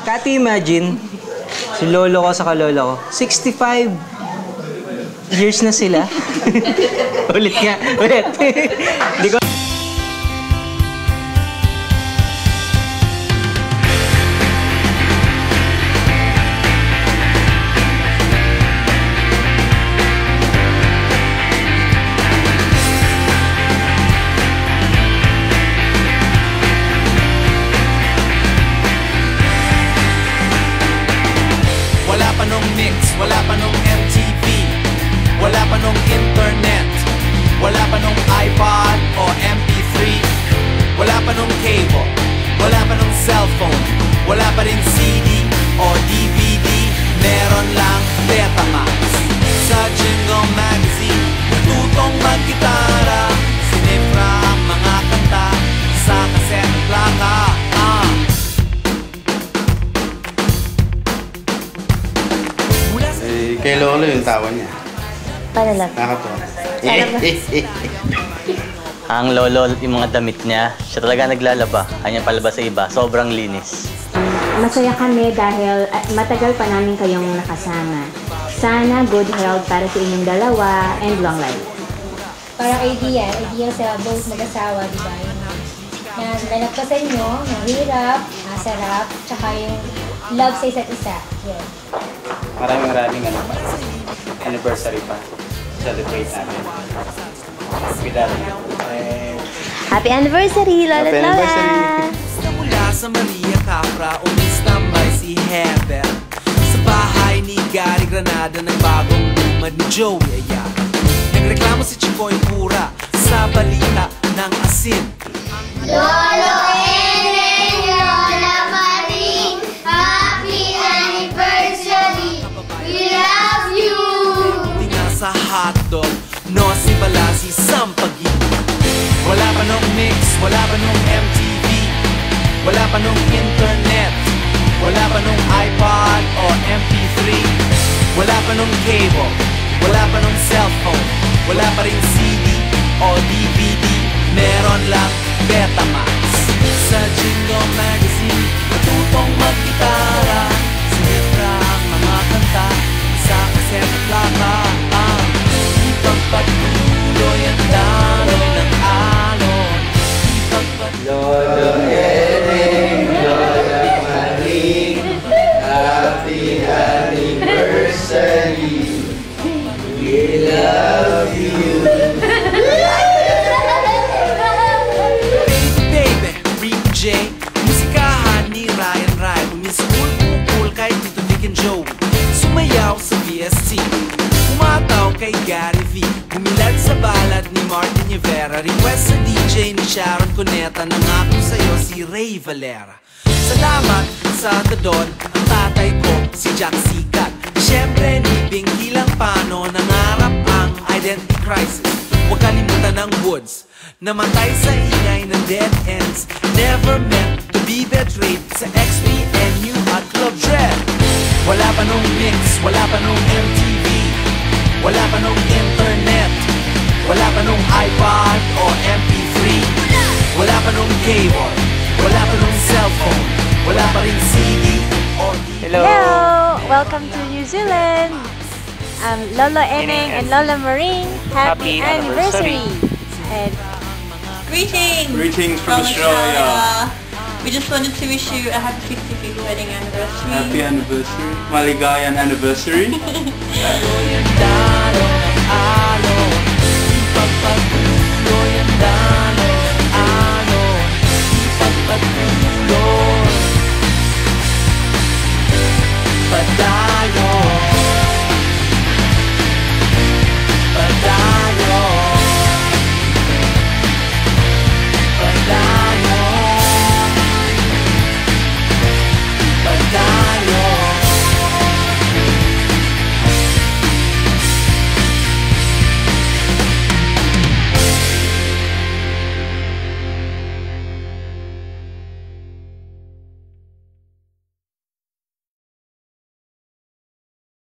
Kati, imagine, si lolo ko sa kalolo ko, 65 years na sila. Ulit nga, ulit. Di ko... Wala pa nung MTV, wala pa nung internet, wala pa nung iPod o MP3, wala pa nung cable, wala pa nung cellphone, wala pa rin CD o DVD, meron lang Betamax. Sa Jingle Magazine, natutong mag-gitara, sinifra ang mga kanta sa cassette plaka. Kay Lolo yung tawa niya. Paano lang? Nakakatuwa. Ang lolo, yung mga damit niya, siya talaga naglalaba. Kanya palabas sa iba, sobrang linis. Masaya kami dahil matagal pa namin kayong nakasama. Sana good health para sa inyong dalawa and long life. Parang ideal sa both mag-asawa, di ba? Na nalagpasan nyo, mahirap, masarap, tsaka yung love sa isa't isa. Yun. Maraming anniversary pa. Celebrate natin. Happy anniversary, Lola at Lola! Mula sa Maria Capra, umistambay si Heather sa bahay ni Gary Granada ng bagong lumad ni Joey Ayala. Nagreklamo si Chicoy Pura sa balita ng asin. Lolo Eneng, Lola Marie, happy anniversary! We love you! Tinga sa hotdog, no si Bala si Sampagi. Wala pa nung mix, wala pa nung MTV, wala pa nung internet, wala pa nung iPod o MP3, wala pa nung cable, wala pa nung cellphone, wala pa rin CD o DVD, meron lang Betamax. Sa Jingle Magazine, natutong mag-gitara, sinifra ang mga kanta sa cassette plaka. Ipagpatuloy ang daloy ng alon. Lolo Eneng, Lola Marie, happy anniversary. We love you. Baby, Rick J, musikahan ni Ryan Rai. Umiskul, cool kay Tito Vic and Joey. Sumayaw sa BSC, umataw kay Gary V, bumilad sa balad ni Martin Rivera. Request sa DJ ni Sharon Cuneta, nangako sa'yo si Ray Valera. Salamat sa Tadon, ang tatay ko si Jack Sikat. Siyempre ni Binky Langpano, nangarap ang identity crisis. Huwag kalimutan ng Woods, namatay sa ingay ng dead ends. Never meant to be betrayed sa XPNU at Club Dread. Wala pa nung mix, wala pa nung MTV, wala pa nung internet, wala pa nung iPod o MP3, wala pa nung cable, wala pa nung cellphone, wala pa rin CD o DVD. Hello! Welcome to New Zealand! Lola Eneng and Lola Marie, happy anniversary! And Greetings from Australia! We just wanted to wish you a happy 65th wedding anniversary. Happy anniversary. Maligayang anniversary.